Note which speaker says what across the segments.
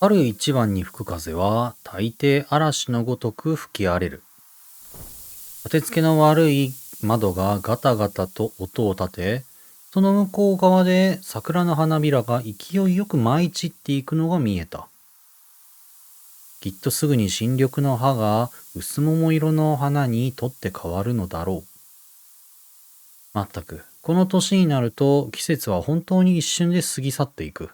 Speaker 1: 春一番に吹く風は大抵嵐のごとく吹き荒れる。立て付けの悪い窓がガタガタと音を立て、その向こう側で桜の花びらが勢いよく舞い散っていくのが見えた。きっとすぐに新緑の葉が薄桃色の花に取って変わるのだろう。まったく、この年になると季節は本当に一瞬で過ぎ去っていく。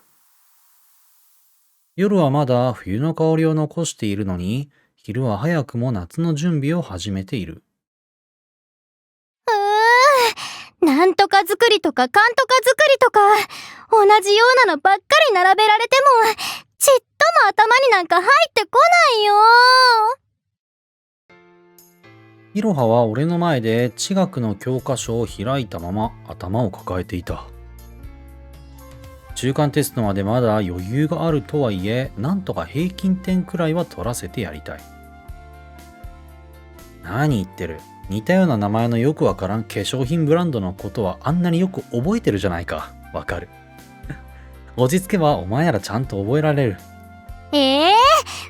Speaker 1: 夜はまだ冬の香りを残しているのに、昼は早くも夏の準備を始めている。
Speaker 2: なんとか作りとかかんとか作りとか、同じようなのばっかり並べられても、ちっとも頭になんか入ってこないよ。
Speaker 1: いろはは俺の前で地学の教科書を開いたまま頭を抱えていた。中間テストまでまだ余裕があるとはいえ、なんとか平均点くらいは取らせてやりたい。何言ってる。似たような名前のよくわからん化粧品ブランドのことはあんなによく覚えてるじゃないか。わかる。落ち着けばお前ならちゃんと覚えられる。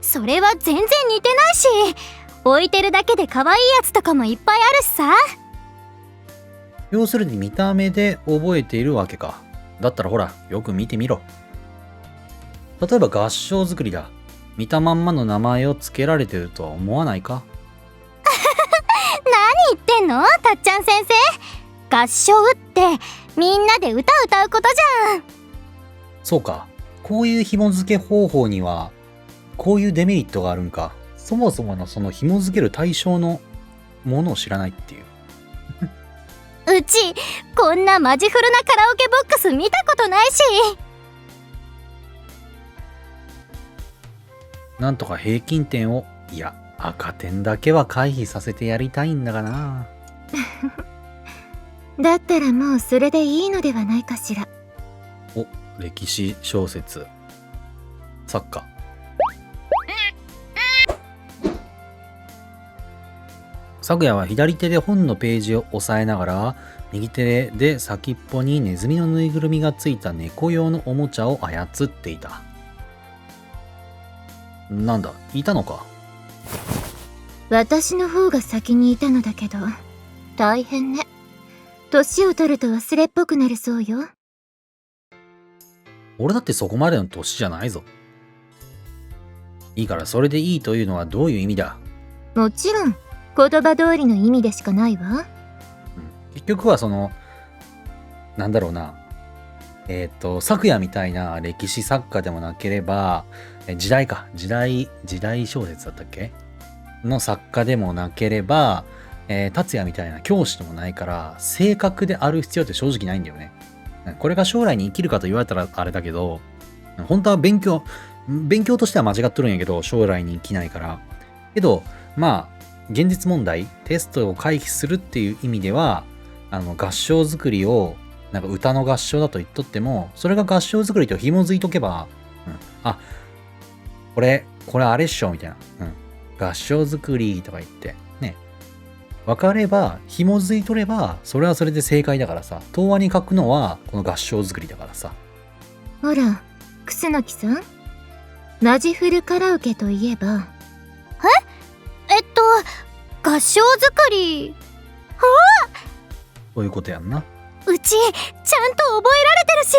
Speaker 2: それは全然似てないし、置いてるだけで可愛いやつとかもいっぱいあるしさ。
Speaker 1: 要するに見た目で覚えているわけか。だったらほら、よく見てみろ。例えば合唱作りだ。見たまんまの名前を付けられてるとは思わないか？
Speaker 2: 何言ってんの、たっちゃん先生。合唱ってみんなで歌歌うことじゃん。
Speaker 1: そうか。こういう紐付け方法にはこういうデメリットがあるんか。そもそものその紐付ける対象のものを知らないっていう。
Speaker 2: うちこんなマジフルなカラオケボックス見たことないし。
Speaker 1: なんとか平均点を、いや赤点だけは回避させてやりたいんだがな。
Speaker 2: だったらもうそれでいいのではないかしら。
Speaker 1: お、歴史小説、作家。昨夜は左手で本のページを押さえながら、右手で先っぽにネズミのぬいぐるみがついた猫用のおもちゃを操っていた。なんだ、いたのか。
Speaker 2: 私の方が先にいたのだけど、大変ね。年を取ると忘れっぽくなるそうよ。
Speaker 1: 俺だってそこまでの年じゃないぞ。いいから、それでいいというのはどういう意味だ？
Speaker 2: もちろん言葉通りの意味でしかないわ。
Speaker 1: 結局はその、なんだろうな。昨夜みたいな歴史作家でもなければ、時代小説だったっけの作家でもなければ、達也みたいな教師でもないから、正確である必要って正直ないんだよね。これが将来に生きるかと言われたらあれだけど、本当は勉強としては間違っとるんやけど、将来に生きないから。けど、まあ、現実問題、テストを回避するっていう意味では、合唱作りを、なんか歌の合唱だと言っとっても、それが合唱作りと紐づいとけば、あ、これあれっしょみたいな、合唱作りとか言ってね、分かれば紐づいとれば、それはそれで正解だからさ。答案に書くのはこの合唱作りだからさ。
Speaker 2: ほら、楠木さん、マジフルカラオケといえば、合唱作り。
Speaker 1: そういうことやんな。
Speaker 2: うちちゃんと覚えられてるし。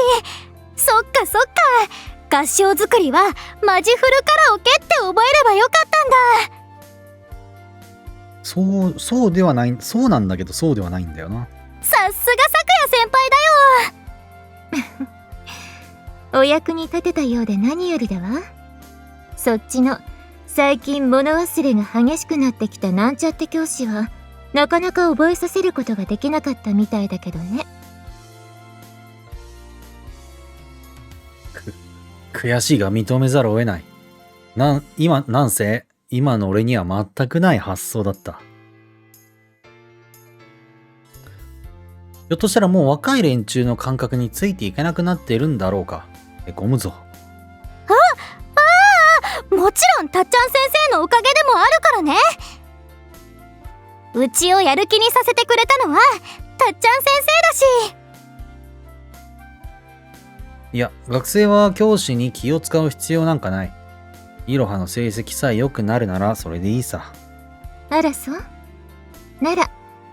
Speaker 2: そっか合唱作りはマジフルカラオケって覚えればよかったんだ。
Speaker 1: そうではない、そうなんだけどそうではないんだよな。
Speaker 2: さすが咲夜先輩だよ。お役に立てたようで何よりだわ。そっちの最近物忘れが激しくなってきたなんちゃって教師はなかなか覚えさせることができなかったみたいだけどね。
Speaker 1: 悔しいが認めざるを得ない。なんせ今の俺には全くない発想だった。ひょっとしたらもう若い連中の感覚についていけなくなっているんだろうか。へこむぞ。
Speaker 2: もちろんたっちゃん先生のおかげでもあるからね。うちをやる気にさせてくれたのはたっちゃん先生だし。
Speaker 1: いや、学生は教師に気を使う必要なんかない。いろはの成績さえ良くなるならそれでいいさ。
Speaker 2: あらそう？なら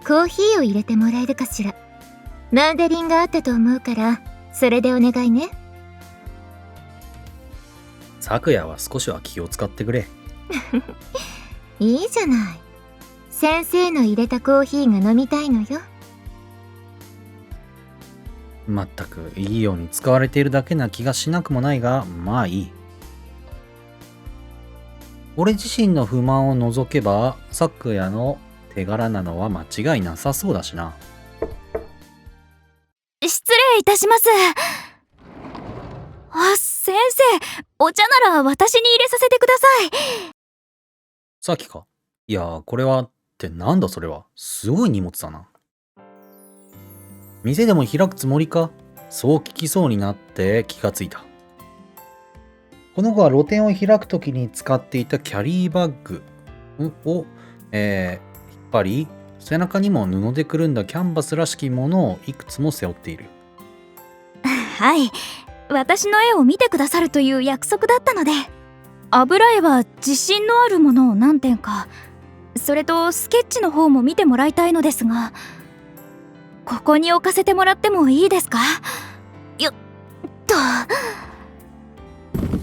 Speaker 2: コーヒーを入れてもらえるかしら。マンダリンがあったと思うからそれでお願いね。
Speaker 1: 昨夜は少しは気を使ってくれ。
Speaker 2: いいじゃない。先生の入れたコーヒーが飲みたいのよ。
Speaker 1: まったくいいように使われているだけな気がしなくもないが、まあいい。俺自身の不満を除けば昨夜の手柄なのは間違いなさそうだしな。
Speaker 3: 失礼いたします。先生、お茶なら私に入れさせてください。
Speaker 1: さっきか。いや、これはってなんだそれは。すごい荷物だな。店でも開くつもりか？そう聞きそうになって気がついた。この子は露店を開くときに使っていたキャリーバッグを、引っ張り、背中にも布でくるんだキャンバスらしきものをいくつも背負っている。
Speaker 3: はい、私の絵を見てくださるという約束だったので、油絵は自信のあるものを何点か、それとスケッチの方も見てもらいたいのですが、ここに置かせてもらってもいいですか？よっと。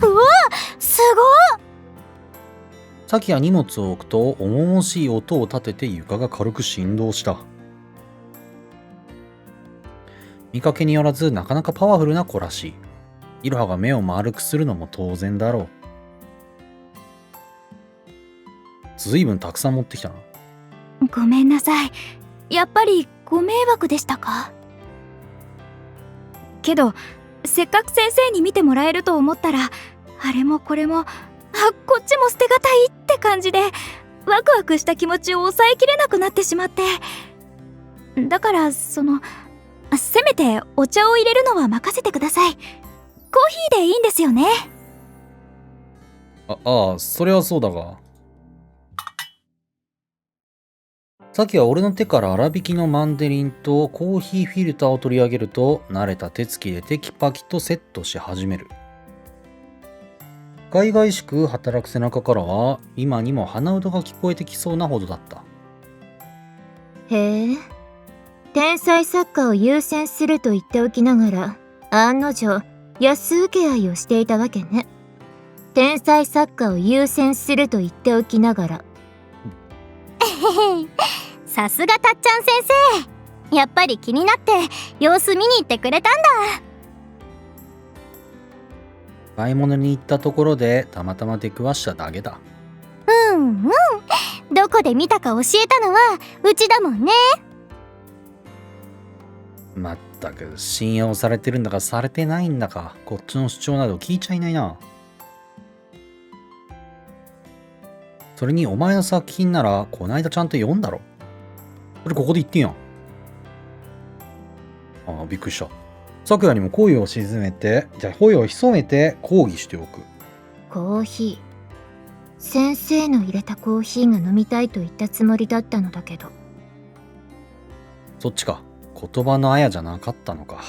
Speaker 3: うわ、すごっ！
Speaker 1: さきや荷物を置くと重々しい音を立てて床が軽く振動した。見かけによらずなかなかパワフルな子らしい。いろはが目を丸くするのも当然だろう。ずいぶんたくさん持ってきたな。
Speaker 3: ごめんなさい。やっぱりご迷惑でしたか？けど、せっかく先生に見てもらえると思ったら、あれもこれも、こっちも捨てがたいって感じで、ワクワクした気持ちを抑えきれなくなってしまって。だからせめてお茶を入れるのは任せてください。コーヒーでいいんですよね？
Speaker 1: それはそうだが。さっきは俺の手から粗挽きのマンデリンとコーヒーフィルターを取り上げると、慣れた手つきでテキパキとセットし始める。海外しく働く背中からは、今にも鼻歌が聞こえてきそうなほどだった。
Speaker 2: へえ、天才作家を優先すると言っておきながら、案の定安請け合いをしていたわけね。天才作家を優先すると言っておきながら。
Speaker 4: さすがたっちゃん先生。やっぱり気になって様子見に行ってくれたんだ。
Speaker 1: 買い物に行ったところでたまたま出くわしただけだ。
Speaker 4: どこで見たか教えたのはうちだもんね。
Speaker 1: まったく信用されてるんだかされてないんだか、こっちの主張など聞いちゃいないな。それにお前の作品ならこないだちゃんと読んだろ。それここで言ってんやん。びっくりした。さくらにも声を潜めて抗議しておく。
Speaker 2: コーヒー。先生の入れたコーヒーが飲みたいと言ったつもりだったのだけど。
Speaker 1: そっちか。言葉のあやじゃなかったのか。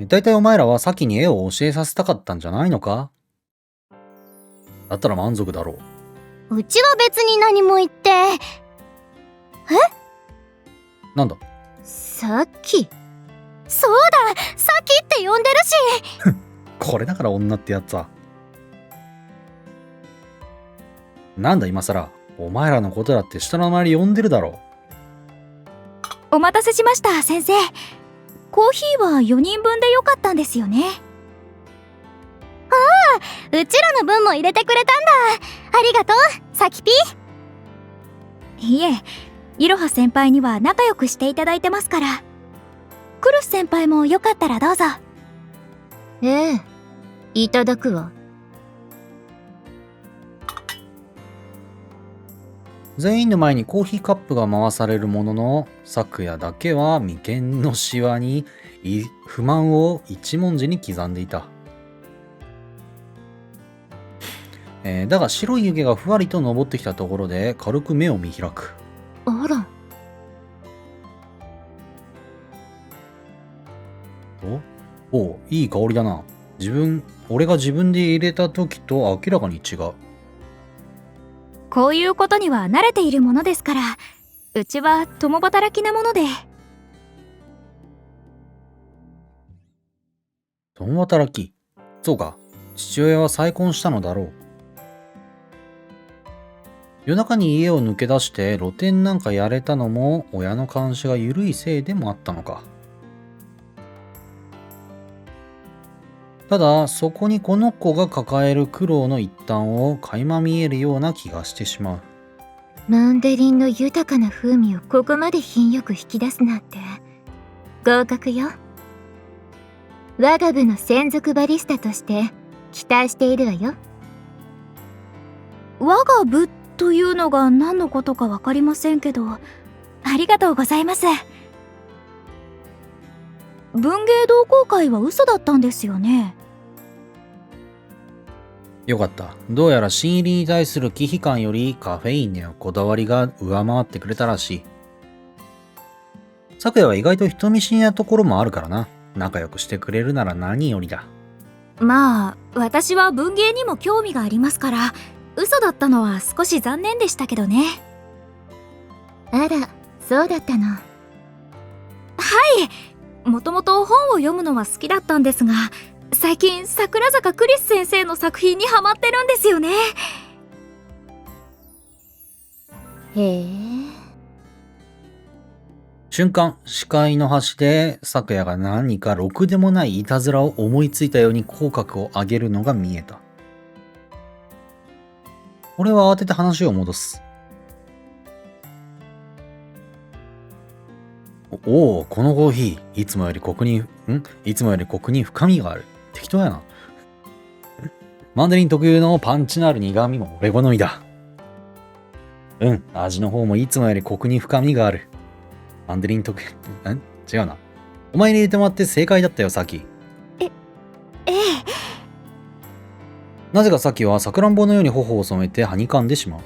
Speaker 1: だいたいお前らは先に絵を教えさせたかったんじゃないのか？だったら満足だろう。
Speaker 4: うちは別に何も言って。
Speaker 1: なんだ？
Speaker 2: さっき。
Speaker 4: そうだ、さっきって呼んでるし。
Speaker 1: これだから女ってやつは。なんだ今さら。お前らのことだって下の名前で呼んでるだろ
Speaker 3: お待たせしました、先生。コーヒーは4人分でよかったんですよね？
Speaker 4: うちらの分も入れてくれたんだ。ありがとう、さきぴ。
Speaker 3: いえ、いろは先輩には仲良くしていただいてますから。クルス先輩もよかったらどうぞ。
Speaker 2: ええ、いただくわ。
Speaker 1: 全員の前にコーヒーカップが回されるものの、昨夜だけは眉間のシワに不満を一文字に刻んでいた。だが白い湯気がふわりと昇ってきたところで軽く目を見開く。
Speaker 2: あら。
Speaker 1: おう、いい香りだな。俺が自分で入れた時と明らかに違う。
Speaker 3: こういうことには慣れているものですから、うちは共働きなもので。
Speaker 1: 共働き。そうか。父親は再婚したのだろう。夜中に家を抜け出して露店なんかやれたのも親の監視が緩いせいでもあったのか。ただそこにこの子が抱える苦労の一端を垣間見えるような気がしてしまう。
Speaker 2: マンデリンの豊かな風味をここまで品よく引き出すなんて合格よ。我が部の専属バリスタとして期待しているわよ。
Speaker 3: 我が部というのが何のことか分かりませんけど、ありがとうございます。文芸同好会は嘘だったんですよね。
Speaker 1: よかった。どうやら新入りに対する忌避感よりカフェインへのこだわりが上回ってくれたらしい。昨夜は意外と人見知りなところもあるからな。仲良くしてくれるなら何よりだ。
Speaker 3: まあ私は文芸にも興味がありますから、嘘だったのは少し残念でしたけどね。
Speaker 2: あら、そうだったの。
Speaker 3: はい、もともと本を読むのは好きだったんですが、最近桜坂クリス先生の作品にハマってるんですよね。
Speaker 2: へえ。
Speaker 1: 瞬間、視界の端で昨夜が何かろくでもないいたずらを思いついたように口角を上げるのが見えた。俺は慌てて話を戻す。おお、このコーヒー、いつもよりコクに深みがある。適当やな。マンデリン特有のパンチのある苦味も俺好みだ。味の方もいつもよりコクに深みがある。マンデリン特有、違うな。お前に入れてもらって正解だったよ、さっき。
Speaker 3: ええ。
Speaker 1: なぜかさっきはさくらんぼのように頬を染めてはにかんでしまう。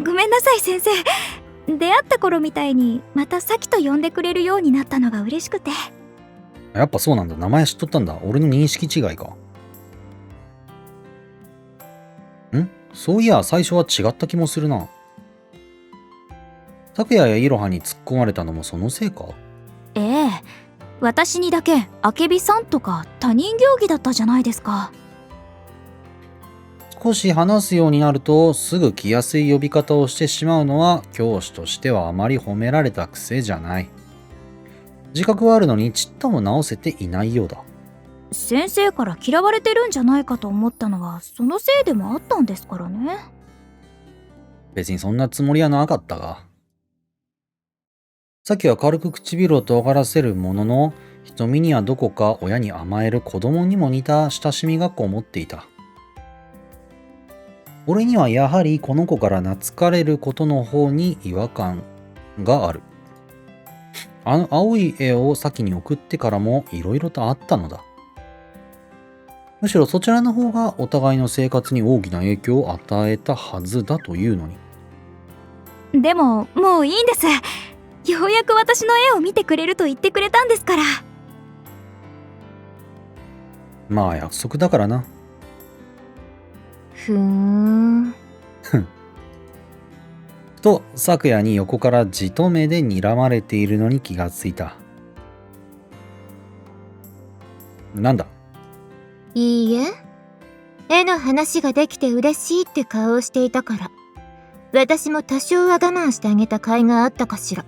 Speaker 3: ごめんなさい先生。出会った頃みたいにまたサキと呼んでくれるようになったのが嬉しくて。
Speaker 1: やっぱそうなんだ。名前知っとったんだ。俺の認識違いか。そういや、最初は違った気もするな。拓也やイロハに突っ込まれたのもそのせいか？
Speaker 3: ええ。私にだけあけびさんとか他人行儀だったじゃないですか。
Speaker 1: 少し話すようになるとすぐ来やすい呼び方をしてしまうのは教師としてはあまり褒められた癖じゃない。自覚はあるのにちっとも直せていないようだ。
Speaker 3: 先生から嫌われてるんじゃないかと思ったのはそのせいでもあったんですからね。
Speaker 1: 別にそんなつもりはなかったが。さっきは軽く唇を尖らせるものの、瞳にはどこか親に甘える子供にも似た親しみがこもっていた。俺にはやはりこの子から懐かれることの方に違和感がある。あの青い絵を先に送ってからもいろいろとあったのだ。むしろそちらの方がお互いの生活に大きな影響を与えたはずだというのに。
Speaker 3: でももういいんです。ようやく私の絵を見てくれると言ってくれたんですから。
Speaker 1: まあ約束だからな。
Speaker 2: ふーん。
Speaker 1: と昨夜に横からじと目で睨まれているのに気がついた。なんだ？
Speaker 2: いいえ。絵の話ができて嬉しいって顔をしていたから、私も多少は我慢してあげた甲斐があったかしら。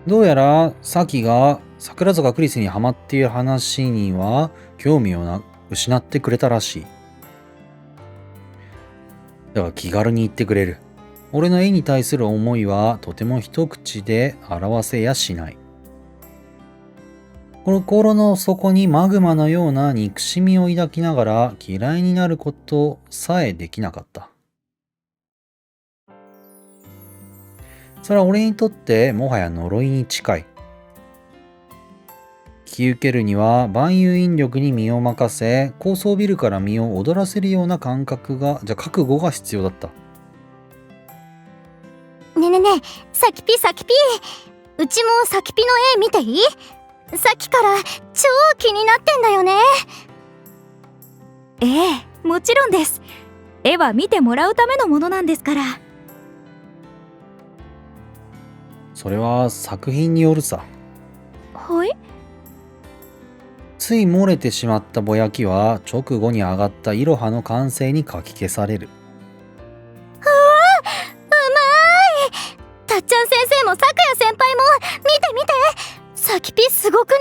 Speaker 1: どうやらサキが桜坂クリスにハマっている話には興味を失ってくれたらしい。だから気軽に言ってくれる。俺の絵に対する思いはとても一口で表せやしない。心の底にマグマのような憎しみを抱きながら嫌いになることさえできなかった。それは俺にとってもはや呪いに近い。引き受けるには万有引力に身を任せ、高層ビルから身を躍らせるような覚悟が必要だった。
Speaker 4: ねえねえねえ、サキピ、うちもサキピの絵見ていい？さっきから超気になってんだよね。
Speaker 3: ええ、もちろんです。絵は見てもらうためのものなんですから。
Speaker 1: それは作品によるさ。
Speaker 3: はい。
Speaker 1: つい漏れてしまったぼやきは直後に上がったイロハの完成にかき消される。
Speaker 4: うまい。たっちゃん先生もさくや先輩も見て見て、さきぴすごくない？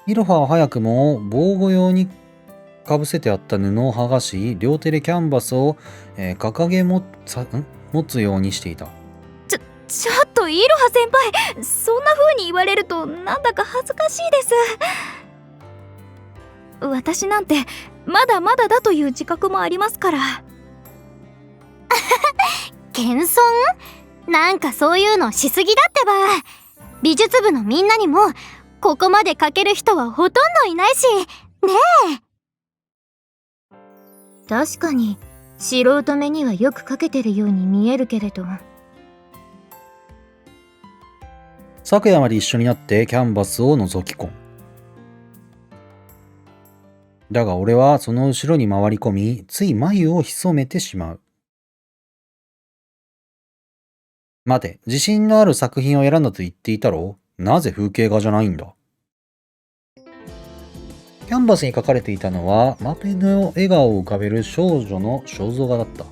Speaker 1: イロハは早くも防護用にかぶせてあった布を剥がし、両手でキャンバスを、掲げ持つようにしていた。
Speaker 3: ちょっとイロハ先輩、そんな風に言われるとなんだか恥ずかしいです。私なんてまだまだだという自覚もありますから。
Speaker 4: 謙遜？なんかそういうのしすぎだってば。美術部のみんなにもここまで描ける人はほとんどいないしねえ。
Speaker 2: 確かに素人目にはよく描けてるように見えるけれど。
Speaker 1: 昨夜まで一緒になってキャンバスを覗き込む。だが俺はその後ろに回り込み、つい眉を潜めてしまう。待て、自信のある作品を選んだと言っていたろう？なぜ風景画じゃないんだ？キャンバスに描かれていたのは、マペの笑顔を浮かべる少女の肖像画だった。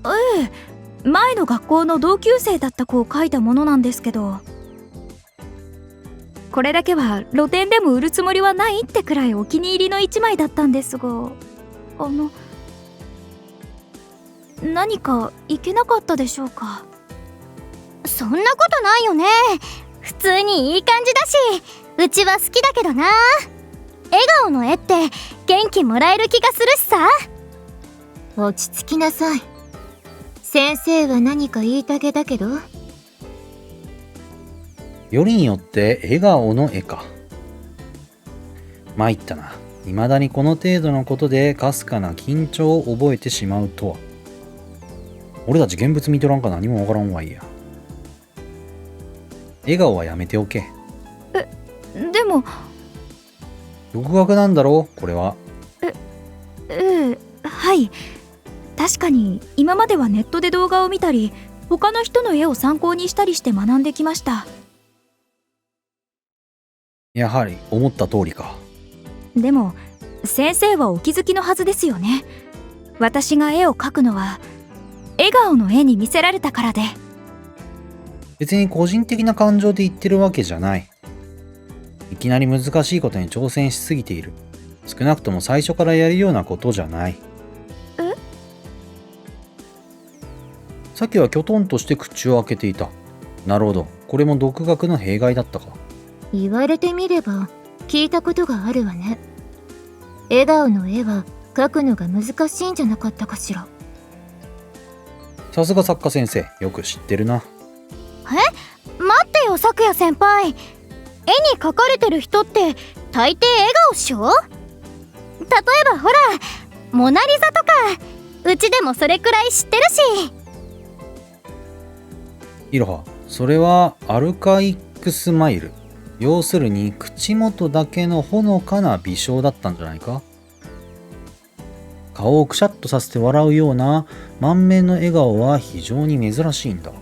Speaker 3: ええ、前の学校の同級生だった子を描いたものなんですけど、これだけは露店でも売るつもりはないってくらいお気に入りの一枚だったんですが、何かいけなかったでしょうか？
Speaker 4: そんなことないよね。普通にいい感じだし、うちは好きだけどな。笑顔の絵って元気もらえる気がするしさ。
Speaker 2: 落ち着きなさい。先生は何か言いたげだけど。
Speaker 1: よりによって笑顔の絵か。参ったな。未だにこの程度のことでかすかな緊張を覚えてしまうとは。俺たち現物見とらんか何もわからんわいや。笑顔はやめておけ。
Speaker 3: でも
Speaker 1: 独学なんだろうこれは。
Speaker 3: はい。確かに今まではネットで動画を見たり、他の人の絵を参考にしたりして学んできました。
Speaker 1: やはり思った通りか。
Speaker 3: でも先生はお気づきのはずですよね。私が絵を描くのは笑顔の絵に見せられたからで。
Speaker 1: 別に個人的な感情で言ってるわけじゃない。いきなり難しいことに挑戦しすぎている。少なくとも最初からやるようなことじゃない。さっきはきょとんとして口を開けていた。なるほど、これも独学の弊害だったか。
Speaker 2: 言われてみれば聞いたことがあるわね。笑顔の絵は描くのが難しいんじゃなかったかしら。
Speaker 1: さすが作家先生、よく知ってるな。
Speaker 4: 待ってよ、さくや先輩。絵に描かれてる人って大抵笑顔っしょ？例えばほら、モナリザとか、うちでもそれくらい知ってるし。
Speaker 1: いろは、それはアルカイックスマイル。要するに口元だけのほのかな微笑だったんじゃないか。顔をくしゃっとさせて笑うような満面の笑顔は非常に珍しいんだ。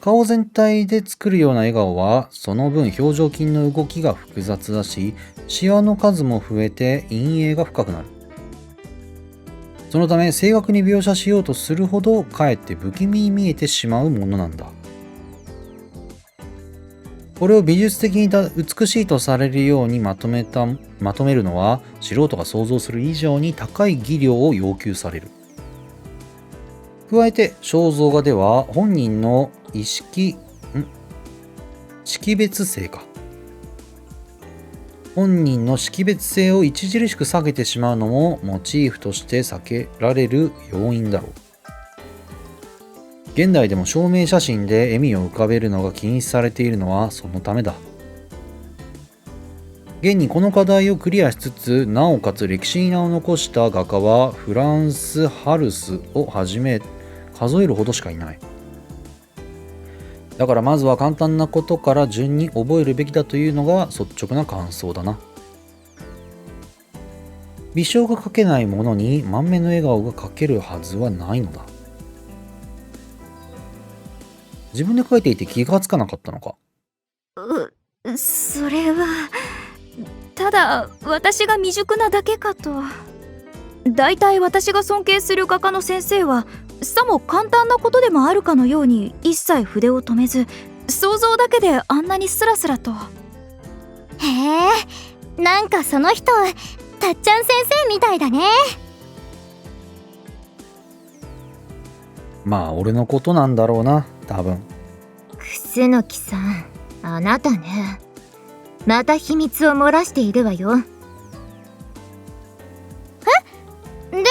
Speaker 1: 顔全体で作るような笑顔はその分表情筋の動きが複雑だし、シワの数も増えて陰影が深くなる。そのため正確に描写しようとするほどかえって不気味に見えてしまうものなんだ。これを美術的に美しいとされるようにまとめるのは素人が想像する以上に高い技量を要求される。加えて肖像画では本人の識別性か。本人の識別性を著しく下げてしまうのもモチーフとして避けられる要因だろう。現代でも証明写真で笑みを浮かべるのが禁止されているのはそのためだ。現にこの課題をクリアしつつ、なおかつ歴史に名を残した画家はフランス・ハルスをはじめ数えるほどしかいない。だからまずは簡単なことから順に覚えるべきだというのが率直な感想だな。微笑が描けないものに満面の笑顔が描けるはずはないのだ。自分で描いていて気がつかなかったのか。
Speaker 3: それはただ私が未熟なだけかと。だいたい私が尊敬する画家の先生はさも簡単なことでもあるかのように一切筆を止めず、想像だけであんなにスラスラと。
Speaker 4: へえ、なんかその人たっちゃん先生みたいだね。
Speaker 1: まあ俺のことなんだろうな、多分。
Speaker 2: 楠木さん、あなたね、また秘密を漏らしているわよ。
Speaker 4: でも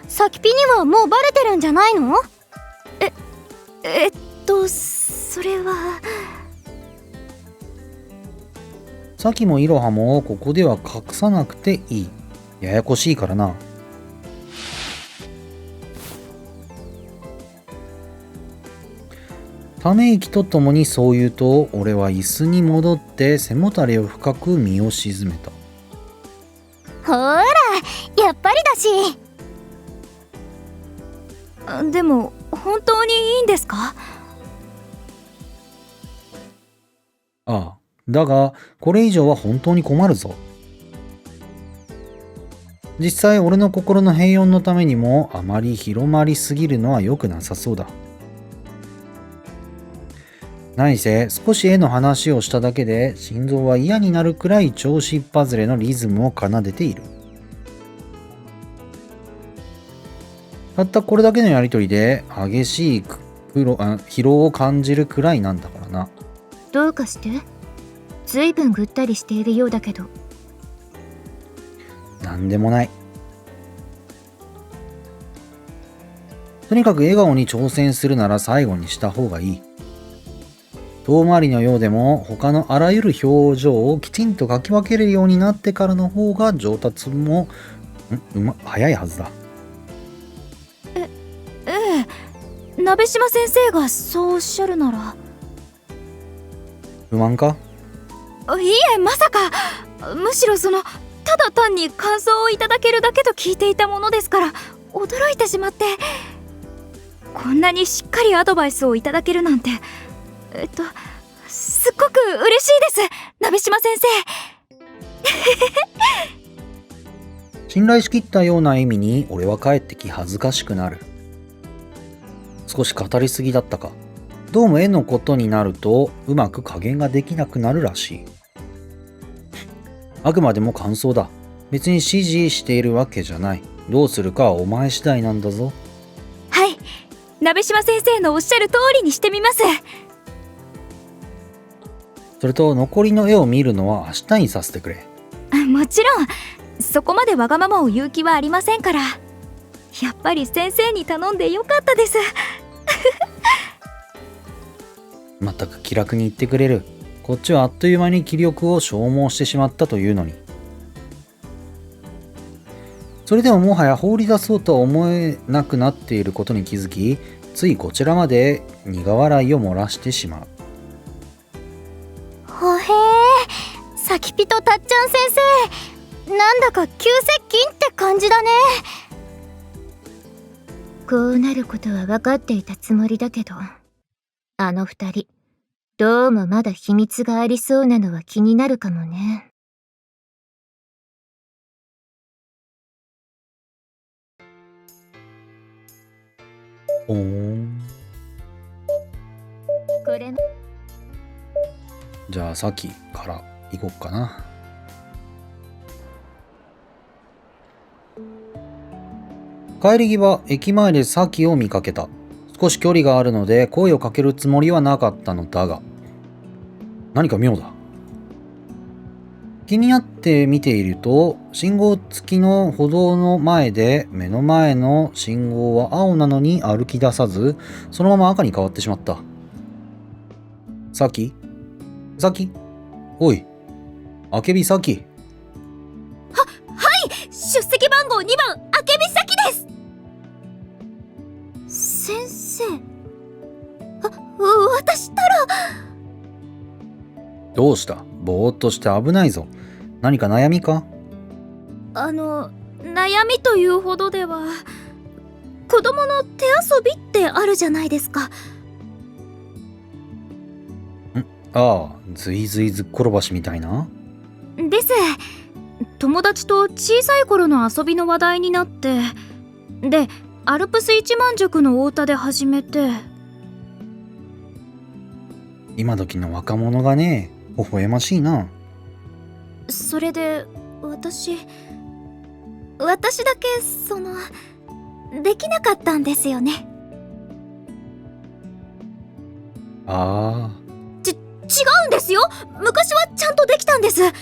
Speaker 4: サキピにはもうバレてるんじゃないの？
Speaker 3: それは。
Speaker 1: サキもイロハもここでは隠さなくていい。ややこしいからな。ため息とともにそう言うと、俺は椅子に戻って背もたれを深く身を沈めた。
Speaker 4: ほーら、やっぱりだし。
Speaker 3: でも本当にいいんですか？
Speaker 1: ああ、だがこれ以上は本当に困るぞ。実際俺の心の平穏のためにもあまり広まりすぎるのは良くなさそうだ。何せ少し絵の話をしただけで心臓は嫌になるくらい調子っ外れのリズムを奏でている。たったこれだけのやりとりで激しい疲労を感じるくらいなんだからな。
Speaker 2: どうかして？ずいぶんぐったりしているようだけど。
Speaker 1: なんでもない。とにかく笑顔に挑戦するなら最後にした方がいい。遠回りのようでも他のあらゆる表情をきちんと描き分けれるようになってからの方が上達も早いはずだ。
Speaker 3: 鍋島先生がそうおっしゃるなら。
Speaker 1: 不満か？
Speaker 3: いいえ、まさか。むしろただ単に感想をいただけるだけと聞いていたものですから驚いてしまって。こんなにしっかりアドバイスをいただけるなんて、すっごく嬉しいです、鍋島先生。
Speaker 1: 信頼しきったような笑みに俺は帰ってき恥ずかしくなる。少し語りすぎだったか。どうも絵のことになるとうまく加減ができなくなるらしい。あくまでも感想だ。別に指示しているわけじゃない。どうするかはお前次第なんだぞ。
Speaker 3: はい、鍋島先生のおっしゃる通りにしてみます。
Speaker 1: それと残りの絵を見るのは明日にさせてくれ。
Speaker 3: もちろん、そこまでわがままを言う気はありませんから。やっぱり先生に頼んでよかったです。
Speaker 1: まったく気楽に言ってくれる。こっちはあっという間に気力を消耗してしまったというのに。それでももはや放り出そうとは思えなくなっていることに気づき、ついこちらまで苦笑いを漏らしてしまう。
Speaker 4: ほへー、サキピとたっちゃん先生、なんだか急接近って感じだね。
Speaker 2: こうなることは分かっていたつもりだけど、あの二人、どうもまだ秘密がありそうなのは気になるかもね。
Speaker 1: ほーん。
Speaker 2: これも
Speaker 1: じゃあさっきから行こっかな。帰り際、駅前でサキを見かけた。少し距離があるので声をかけるつもりはなかったのだが、何か妙だ。気になって見ていると、信号付きの歩道の前で目の前の信号は青なのに歩き出さず、そのまま赤に変わってしまった。サキ？サキ？おい、あけびサキ。
Speaker 3: 出席番号2番、あけびさきです。先生。方したら。
Speaker 1: どうした？ぼーっとして危ないぞ。何か悩みか？
Speaker 3: 悩みというほどでは。子供の手遊びってあるじゃないですか。
Speaker 1: ああ、ずいずいずっころばしみたいな。
Speaker 3: です。友達と小さい頃の遊びの話題になって、でアルプス一万尺のお歌で始めて。
Speaker 1: 今時の若者がね、微笑ましいな。
Speaker 3: それで私だけできなかったんですよね。
Speaker 1: ああ、
Speaker 3: 違うんですよ。昔はちゃんとできたんです。今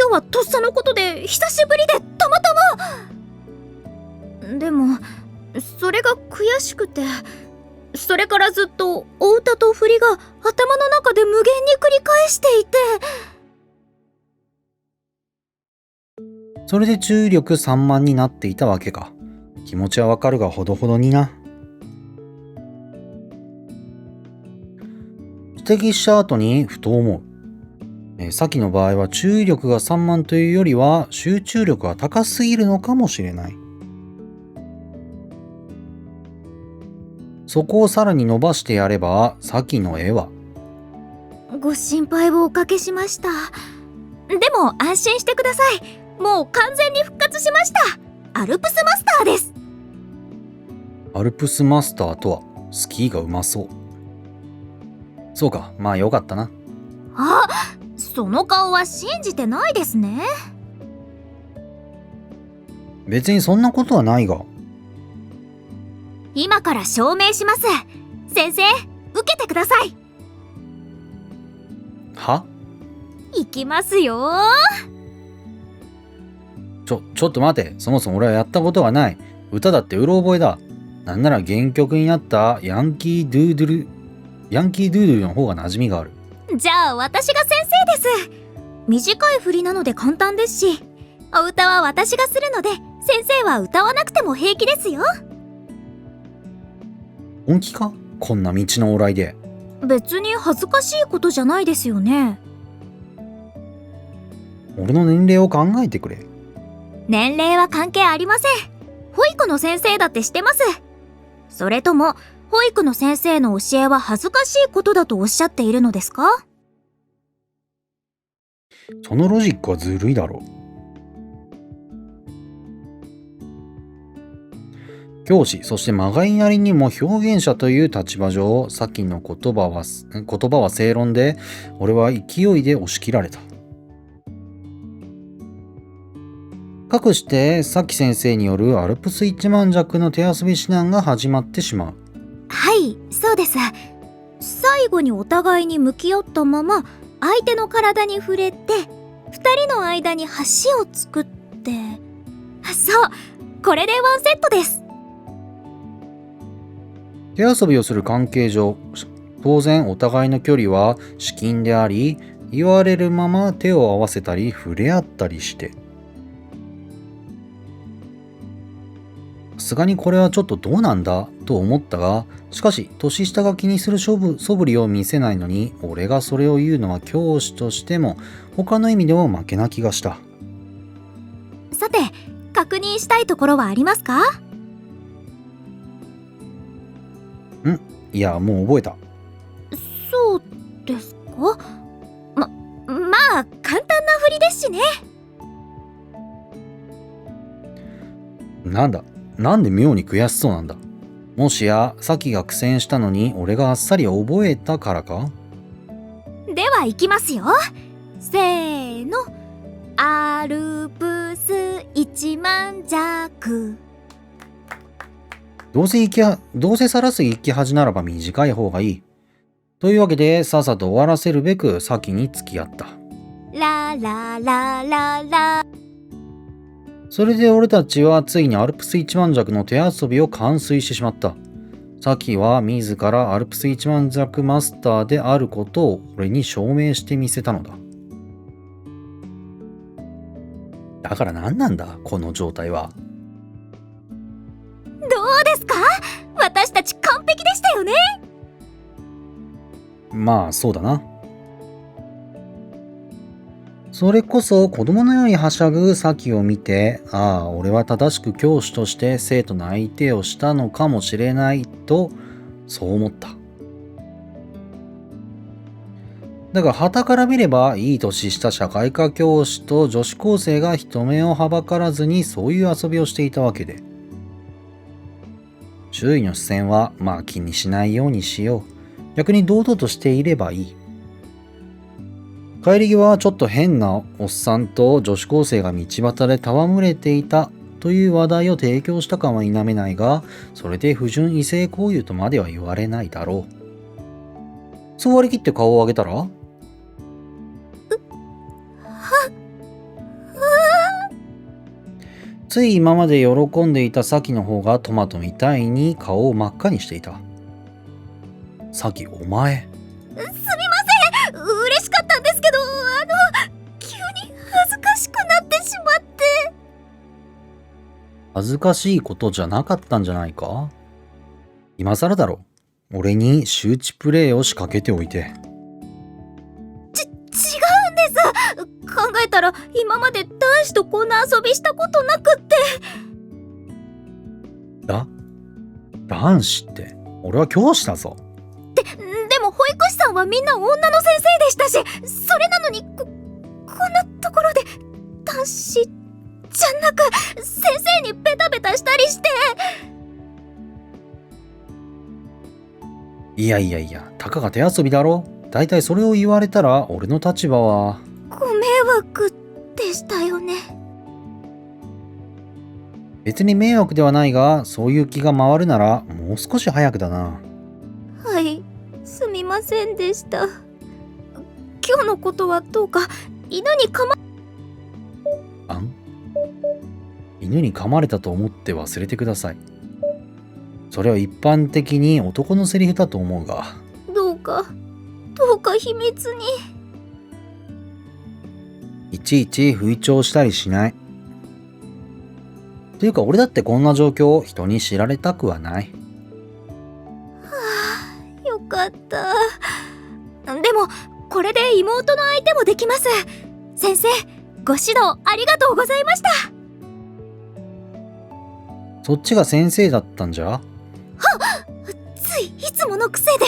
Speaker 3: 日はとっさのことで久しぶりでたまたま。でもそれが悔しくて、それからずっとお歌と振りが頭の中で無限に繰り返していて。
Speaker 1: それで注意力散漫になっていたわけか。気持ちはわかるがほどほどにな。指摘した後にふと思う。さきの場合は注意力が散漫というよりは集中力が高すぎるのかもしれない。そこをさらに伸ばしてやれば、さきの絵は。
Speaker 3: ご心配をおかけしました。でも安心してください。もう完全に復活しました。アルプスマスターです。
Speaker 1: アルプスマスターとはスキーがうまそう。そうか、まあよかったな。
Speaker 3: あ、その顔は信じてないですね。
Speaker 1: 別にそんなことはないが。
Speaker 3: 今から証明します。先生、受けてください。
Speaker 1: は？
Speaker 3: いきますよ。
Speaker 1: ちょっと待て。そもそも俺はやったことがない。歌だってうろ覚えだ。なんなら原曲になったヤンキードゥードゥルの方が馴染みがある。
Speaker 3: じゃあ私が先生です。短い振りなので簡単ですし、お歌は私がするので先生は歌わなくても平気ですよ。
Speaker 1: 本気か？こんな道の往来で。
Speaker 3: 別に恥ずかしいことじゃないですよね。
Speaker 1: 俺の年齢を考えてくれ。
Speaker 3: 年齢は関係ありません。保育の先生だってしてます。それとも保育の先生の教えは恥ずかしいことだとおっしゃっているのですか？
Speaker 1: そのロジックはずるいだろう。教師、そしてまがいなりにも表現者という立場上、さっきの言葉は正論で、俺は勢いで押し切られた。かくしてさき先生によるアルプス一万尺の手遊び指南が始まってしまう。
Speaker 3: はい、そうです。最後にお互いに向き合ったまま相手の体に触れて、二人の間に橋を作って、そう、これでワンセットです。
Speaker 1: 手遊びをする関係上、当然お互いの距離は至近であり、言われるまま手を合わせたり触れ合ったりして、さすがにこれはちょっとどうなんだと思ったが、しかし年下が気にする素振りを見せないのに、俺がそれを言うのは教師としても他の意味でも負けな気がした。
Speaker 3: さて、確認したいところはありますか？
Speaker 1: いや、もう覚えた。
Speaker 3: そうですか？まあ簡単な振りですしね。
Speaker 1: なんで妙に悔しそうなんだ。もしやさきが苦戦したのに俺があっさり覚えたからか？
Speaker 3: では行きますよ。せーの。アルプス一万尺。
Speaker 1: どうせさらす生き恥ならば短い方がいい。というわけでさっさと終わらせるべくさきに付き合った。
Speaker 3: ラララララ。
Speaker 1: それで俺たちはついにアルプス一万尺の手遊びを完遂してしまった。さきは自らアルプス一万尺マスターであることを俺に証明してみせたのだ。だから何なんだこの状態は。
Speaker 3: どうですか？私たち完璧でしたよね。
Speaker 1: まあそうだな。それこそ子供のようにはしゃぐサキを見て、ああ、俺は正しく教師として生徒の相手をしたのかもしれないと、そう思った。だが傍から見れば、いい年した社会科教師と女子高生が人目をはばからずにそういう遊びをしていたわけで。周囲の視線はまあ気にしないようにしよう。逆に堂々としていればいい。帰り際はちょっと変なおっさんと女子高生が道端で戯れていたという話題を提供したかは否めないが、それで不純異性交友とまでは言われないだろう。そう割り切って顔を上げたら、つい今まで喜んでいたサキの方がトマトみたいに顔を真っ赤にしていた。サキ、お前。
Speaker 3: すみません、嬉しかったんですけど、急に恥ずかしくなってしまって。
Speaker 1: 恥ずかしいことじゃなかったんじゃないか？今更だろ。俺に周知プレイを仕掛けておいて。
Speaker 3: 違うんです。考えたら今まで男子とこんな遊びしたことなくって。
Speaker 1: 男子って、俺は教師だぞ。
Speaker 3: でも保育士さんはみんな女の先生でしたし、それなのにこんなところで男子じゃなく先生にベタベタしたりして。
Speaker 1: いや、たかが手遊びだろ。だいたいそれを言われたら俺の立場は。
Speaker 3: ご迷惑でしたよね。
Speaker 1: 別に迷惑ではないが、そういう気が回るならもう少し早くだな。
Speaker 3: はい、すみませんでした。今日のことはどうか犬に
Speaker 1: 犬に噛まれたと思って忘れてください。それは一般的に男のセリフだと思うが。
Speaker 3: どうか秘密に。
Speaker 1: いちいち吹聴したりしない。というか俺だってこんな状況を人に知られたくはない。
Speaker 3: よかった。でもこれで妹の相手もできます。先生、ご指導ありがとうございました。
Speaker 1: そっちが先生だったんじゃ？
Speaker 3: ついつもの癖で。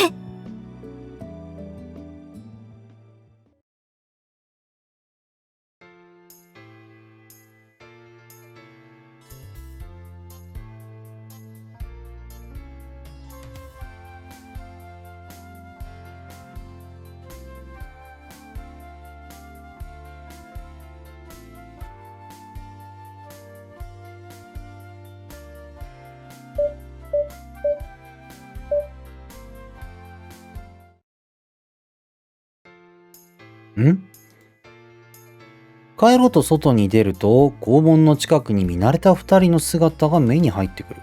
Speaker 1: 帰ろうと外に出ると、校門の近くに見慣れた二人の姿が目に入ってくる。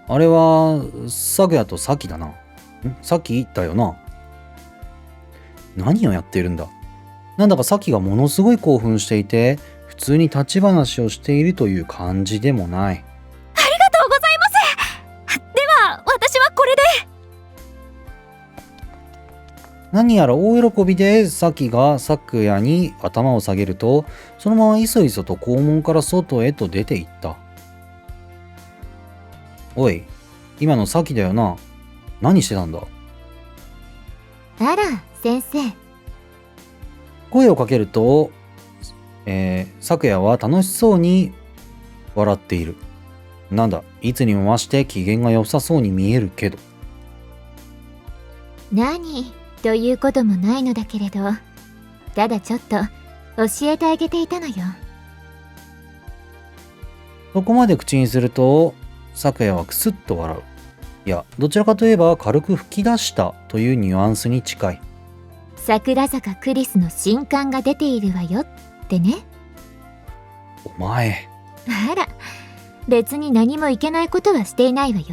Speaker 1: あれはサグヤとサキだな。サキだよな。何をやってるんだ。なんだかサキがものすごい興奮していて、普通に立ち話をしているという感じでもない。
Speaker 3: ありがとうございます。では私はこれで。
Speaker 1: 何やら大喜びでサキがサクヤに頭を下げると、そのままいそいそと校門から外へと出て行った。おい、今のサキだよな。何してたんだ？
Speaker 2: あら、先生。
Speaker 1: 声をかけると、サクヤは楽しそうに笑っている。なんだ、いつにも増して機嫌が良さそうに見えるけど。
Speaker 2: 何ということもないのだけれど、ただちょっと教えてあげていたのよ。
Speaker 1: そこまで口にすると、サクヤはクスッと笑う。いや、どちらかといえば軽く吹き出したというニュアンスに近い。
Speaker 2: 桜坂クリスの新刊が出ているわよってね。
Speaker 1: お前。
Speaker 2: あら、別に何もいけないことはしていないわよ。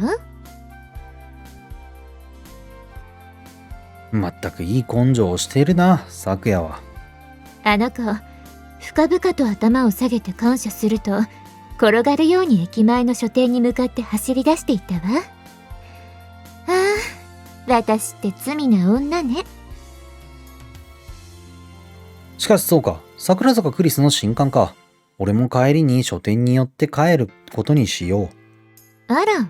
Speaker 1: まったくいい根性をしているな、サクヤは。
Speaker 2: あの子、深々と頭を下げて感謝すると、転がるように駅前の書店に向かって走り出していったわ。ああ、私って罪な女ね。
Speaker 1: しかしそうか、桜坂クリスの新刊か。俺も帰りに書店に寄って帰ることにしよう。
Speaker 2: あら、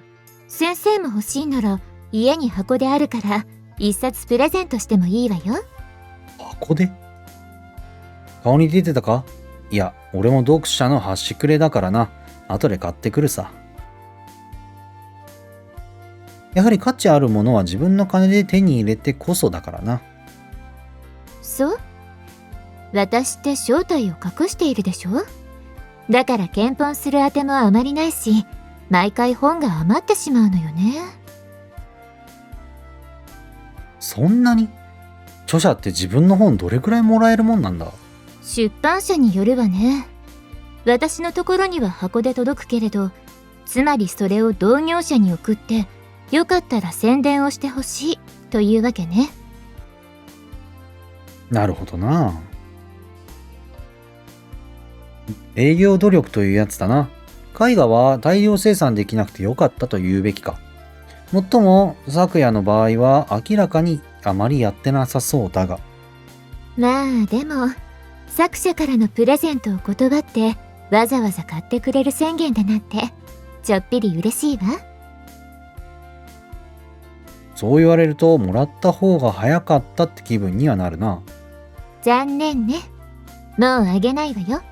Speaker 2: 先生も欲しいなら家に箱であるから一冊プレゼントしてもいいわよ。
Speaker 1: 箱で？顔に出てたか？いや、俺も読者の端くれだからな。後で買ってくるさ。やはり価値あるものは自分の金で手に入れてこそだからな。
Speaker 2: そう？私って正体を隠しているでしょ？だから検本するあてもあまりないし、毎回本が余ってしまうのよね。
Speaker 1: そんなに？著者って自分の本どれくらいもらえるもんなんだ？
Speaker 2: 出版社によるわね。私のところには箱で届くけれど、つまりそれを同業者に送って、よかったら宣伝をしてほしいというわけね。
Speaker 1: なるほどな。営業努力というやつだな。絵画は大量生産できなくてよかったと言うべきか。もっとも昨夜の場合は明らかにあまりやってなさそうだが。
Speaker 2: まあでも、作者からのプレゼントを断ってわざわざ買ってくれる宣言だなんてちょっぴり嬉しいわ。
Speaker 1: そう言われるともらった方が早かったって気分にはなるな。
Speaker 2: 残念ね。もうあげないわよ。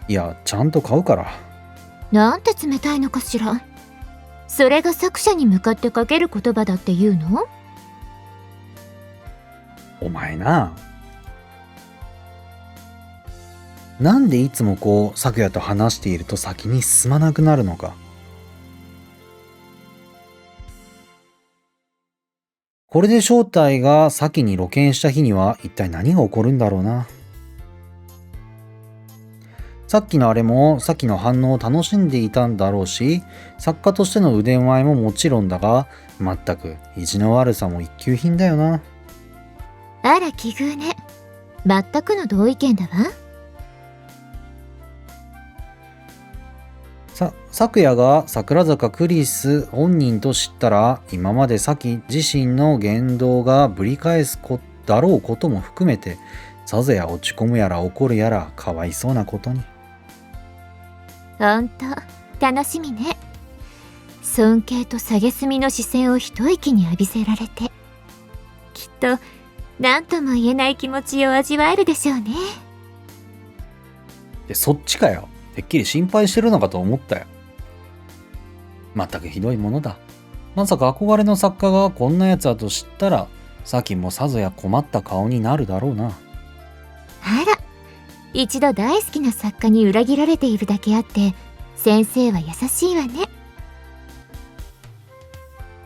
Speaker 1: いや、ちゃんと買うから。
Speaker 2: なんて冷たいのかしら。それが作者に向かってかける言葉だって言うの？
Speaker 1: お前な。なんでいつもこう昨夜と話していると先に進まなくなるのか。これで正体が先に露見した日には一体何が起こるんだろうな。さっきのあれも先の反応を楽しんでいたんだろうし、作家としての腕前ももちろんだが、まったく意地の悪さも一級品だよな。
Speaker 2: あら奇遇ね。全くの同意見だわ。
Speaker 1: 昨夜が桜坂クリス本人と知ったら、今まで咲自身の言動がぶり返すだろうことも含めて、さぞや落ち込むやら怒るやらかわいそうなことに。
Speaker 2: ほんと楽しみね。尊敬と蔑みの視線を一息に浴びせられて、きっと何とも言えない気持ちを味わえるでしょうね。
Speaker 1: で、そっちかよ。てっきり心配してるのかと思ったよ。まったくひどいものだ。まさか憧れの作家がこんなやつだと知ったら、サキもさぞや困った顔になるだろうな。
Speaker 2: あら、一度大好きな作家に裏切られているだけあって、先生は優しいわね。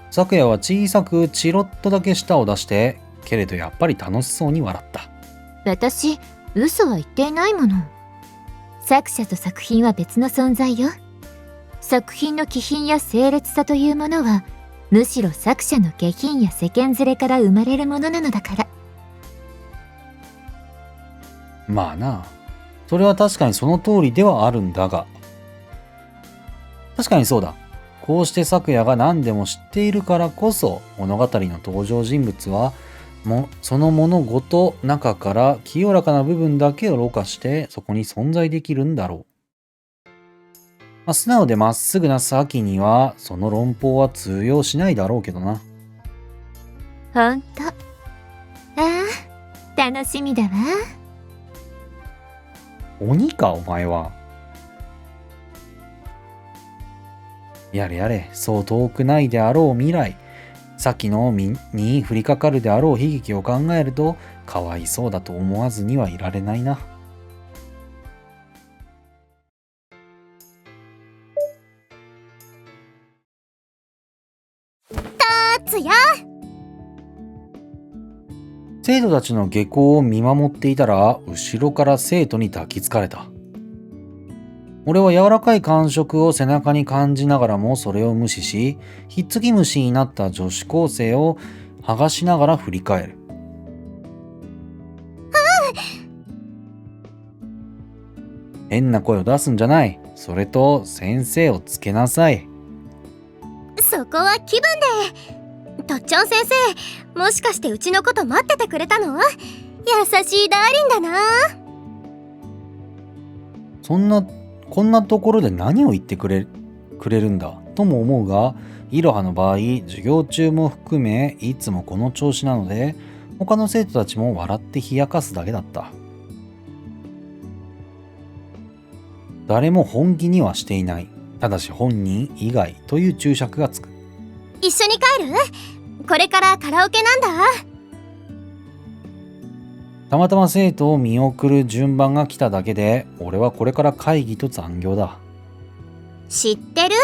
Speaker 1: 昨夜は小さくチロッとだけ舌を出して、けれどやっぱり楽しそうに笑った。
Speaker 2: 私、嘘は言っていないもの。作者と作品は別の存在よ。作品の気品や清烈さというものは、むしろ作者の下品や世間連れから生まれるものなのだから。
Speaker 1: まあな、それは確かにその通りではあるんだが。確かにそうだ。こうして昨夜が何でも知っているからこそ、物語の登場人物はその物ごと中から清らかな部分だけをろ過してそこに存在できるんだろう。素直でまっすぐなサキにはその論法は通用しないだろうけどな。
Speaker 2: ほんと。ああ、楽しみだわ。
Speaker 1: 鬼かお前は。やれやれ、そう遠くないであろう未来、先の身に降りかかるであろう悲劇を考えると、かわいそうだと思わずにはいられないな。
Speaker 4: つや
Speaker 1: 生徒たちの下校を見守っていたら、後ろから生徒に抱きつかれた。俺は柔らかい感触を背中に感じながらもそれを無視し、ひっつき虫になった女子高生を剥がしながら振り返る。変な声を出すんじゃない。それと先生をつけなさい。
Speaker 4: そこは気分で。とっちゃん先生、もしかしてうちのこと待っててくれたの？優しいダーリンだな。
Speaker 1: こんなところで何を言ってくれるんだとも思うが、いろはの場合、授業中も含めいつもこの調子なので、他の生徒たちも笑って冷やかすだけだった。誰も本気にはしていない。ただし本人以外という注釈がつく。
Speaker 4: 一緒に帰る？これからカラオケなんだ。
Speaker 1: たまたま生徒を見送る順番が来ただけで、俺はこれから会議と残業だ。
Speaker 4: 知ってる。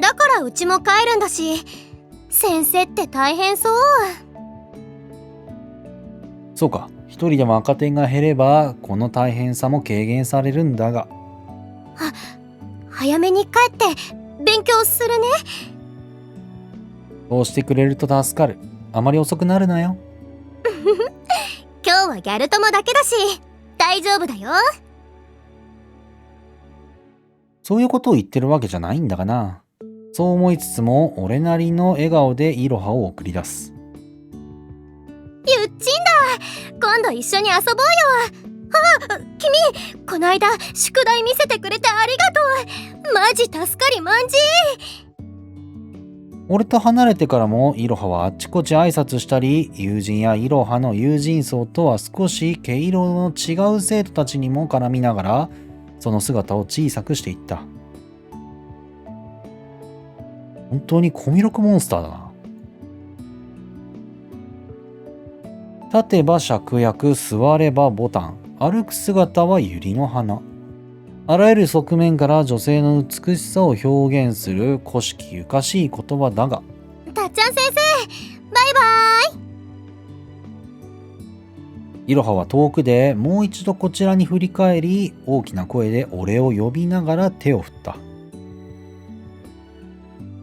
Speaker 4: だからうちも帰るんだし、先生って大変そう。
Speaker 1: そうか、一人でも赤点が減ればこの大変さも軽減されるんだが。
Speaker 4: 早めに帰って勉強するね。
Speaker 1: そうしてくれると助かる。あまり遅くなるなよ。
Speaker 4: 今日はギャル友だけだし大丈夫だよ。
Speaker 1: そういうことを言ってるわけじゃないんだがな。そう思いつつも俺なりの笑顔でイロハを送り出す。
Speaker 4: ゆっちんだ。今度一緒に遊ぼうよ。君、こないだ宿題見せてくれてありがとう。マジ助かりまんじ。
Speaker 1: 俺と離れてからもイロハはあっちこち挨拶したり、友人やイロハの友人層とは少し毛色の違う生徒たちにも絡みながら、その姿を小さくしていった。本当にコミュ力モンスターだな。立てば芍薬、座ればボタン、歩く姿は百合の花。あらゆる側面から女性の美しさを表現する古式ゆかしい言葉だが、
Speaker 4: たっちゃん先生、バイバイ。
Speaker 1: いろはは遠くでもう一度こちらに振り返り、大きな声で俺を呼びながら手を振った。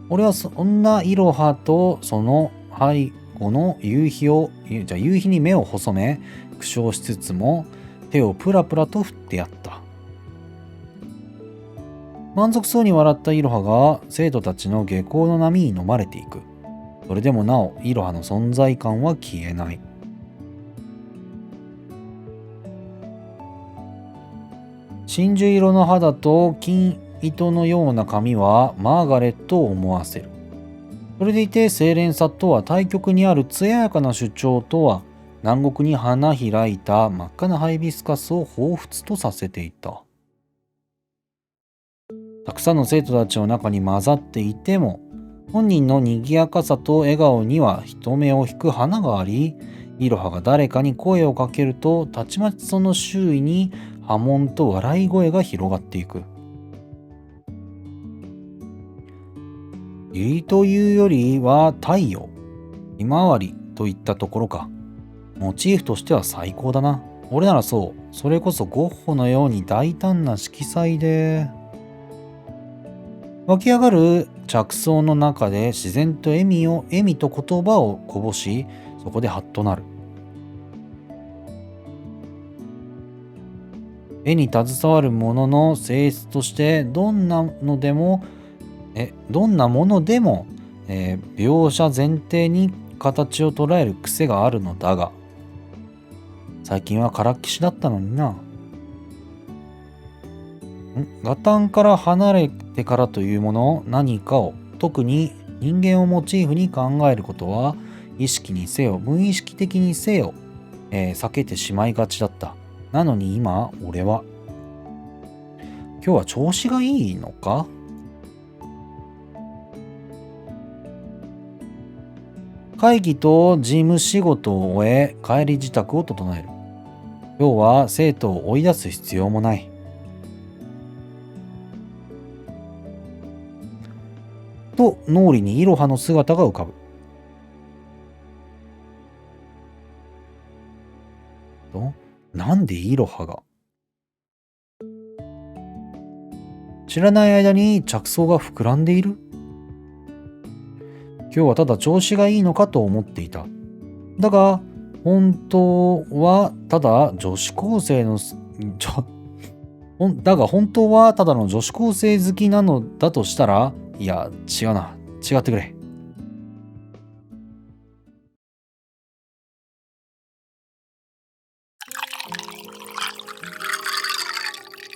Speaker 1: 俺はそんないろはとその背後の夕日に目を細め、苦笑しつつも手をプラプラと振ってやった。満足そうに笑ったいろはが生徒たちの下校の波に飲まれていく。それでもなおいろはの存在感は消えない。真珠色の肌と金糸のような髪はマーガレットを思わせる。それでいて清廉さとは対極にある艶やかな主張とは、南国に花開いた真っ赤なハイビスカスを彷彿とさせていた。たくさんの生徒たちの中に混ざっていても、本人の賑やかさと笑顔には人目を引く花があり、いろはが誰かに声をかけると、たちまちその周囲に波紋と笑い声が広がっていく。百合というよりは太陽、ひまわりといったところか。モチーフとしては最高だな。俺ならそう、それこそゴッホのように大胆な色彩で。湧き上がる着想の中で自然と笑みと言葉をこぼし、そこでハッとなる。絵に携わるものの性質としてどんなものでも、描写前提に形を捉える癖があるのだが、最近はからっきしだったのにな。ガタンから離れてからというもの、何かを特に人間をモチーフに考えることは、意識にせよ無意識的にせよ、避けてしまいがちだった。なのに今俺は、今日は調子がいいのか？会議と事務仕事を終え、帰り支度を整える。今日は生徒を追い出す必要もない。と脳裏にいろはの姿が浮かぶ。なんでいろはが？知らない間に着想が膨らんでいる？今日はただ調子がいいのかと思っていた。だが本当はただの女子高生好きなのだとしたら、いや違うな、違ってくれ。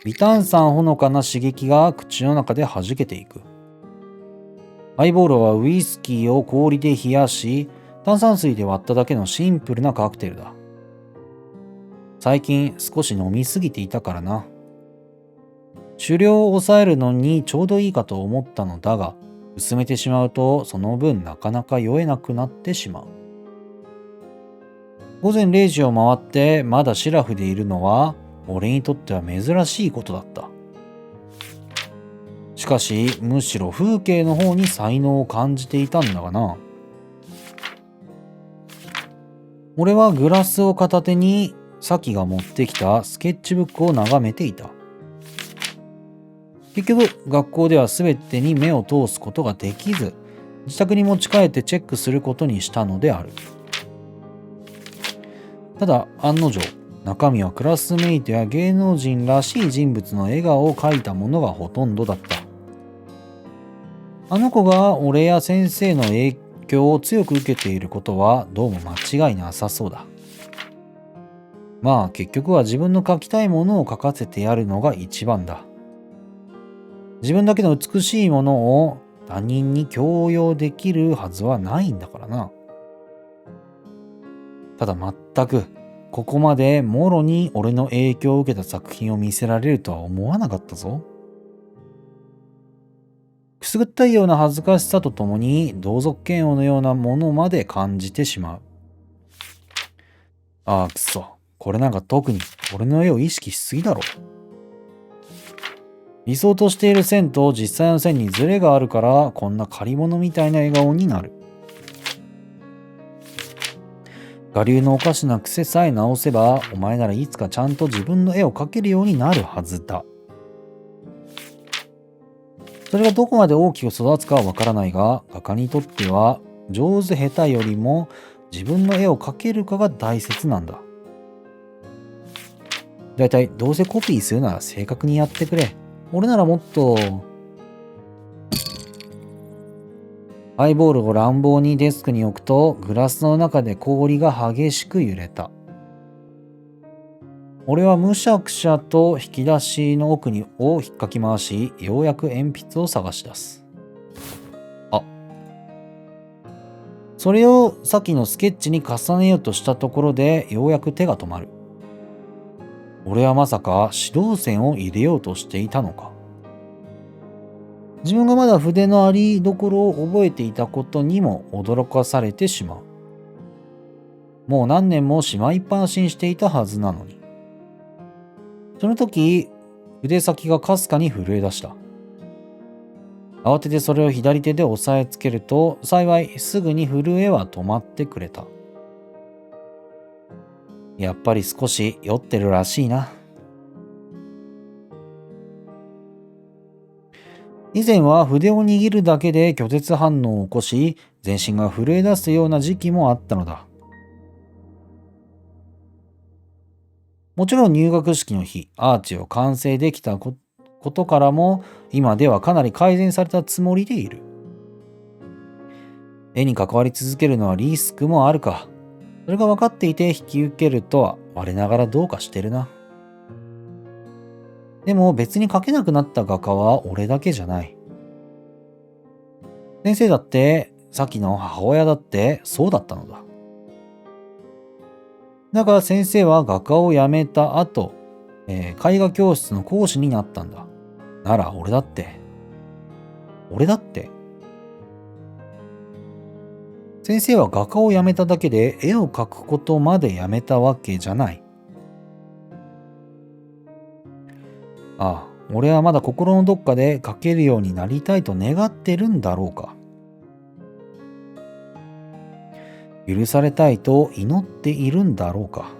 Speaker 1: 微炭酸ほのかな刺激が口の中で弾けていく。ハイボールはウイスキーを氷で冷やし、炭酸水で割っただけのシンプルなカクテルだ。最近少し飲みすぎていたからな。酒量を抑えるのにちょうどいいかと思ったのだが、薄めてしまうとその分なかなか酔えなくなってしまう。午前0時を回ってまだシラフでいるのは俺にとっては珍しいことだった。しかしむしろ風景の方に才能を感じていたんだがな。俺はグラスを片手にサキが持ってきたスケッチブックを眺めていた。結局学校では全てに目を通すことができず、自宅に持ち帰ってチェックすることにしたのである。ただ案の定、中身はクラスメイトや芸能人らしい人物の笑顔を描いたものがほとんどだった。あの子が俺や先生の影響を強く受けていることはどうも間違いなさそうだ。まあ結局は自分の描きたいものを描かせてやるのが一番だ。自分だけの美しいものを他人に強要できるはずはないんだからな。ただ全くここまでもろに俺の影響を受けた作品を見せられるとは思わなかったぞ。くすぐったいような恥ずかしさとともに同族嫌悪のようなものまで感じてしまう。ああくそ、これなんか特に俺の絵を意識しすぎだろ。理想としている線と実際の線にズレがあるからこんな借り物みたいな笑顔になる。我流のおかしな癖さえ直せばお前ならいつかちゃんと自分の絵を描けるようになるはずだ。それがどこまで大きく育つかはわからないが、画家にとっては上手下手よりも自分の絵を描けるかが大切なんだ。だいたいどうせコピーするなら正確にやってくれ。俺ならもっと。ハイボールを乱暴にデスクに置くとグラスの中で氷が激しく揺れた。俺はむしゃくしゃと引き出しの奥を引っかき回し、ようやく鉛筆を探し出す。あ、それをさっきのスケッチに重ねようとしたところでようやく手が止まる。俺はまさか指導線を入れようとしていたのか。自分がまだ筆のありどころを覚えていたことにも驚かされてしまう。もう何年もしまいっぱなしにしていたはずなのに。その時、筆先がかすかに震え出した。慌ててそれを左手で押さえつけると、幸いすぐに震えは止まってくれた。やっぱり少し酔ってるらしいな。以前は筆を握るだけで拒絶反応を起こし、全身が震え出すような時期もあったのだ。もちろん入学式の日、アーチを完成できたことからも、今ではかなり改善されたつもりでいる。絵に関わり続けるのはリスクもあるか。それが分かっていて引き受けるとは我ながらどうかしてるな。でも別に描けなくなった画家は俺だけじゃない。先生だって、さっきの母親だってそうだったのだ。だから先生は画家を辞めた後、絵画教室の講師になったんだ。なら俺だって。先生は画家を辞めただけで絵を描くことまでやめたわけじゃない。ああ、俺はまだ心のどっかで描けるようになりたいと願ってるんだろうか。許されたいと祈っているんだろうか。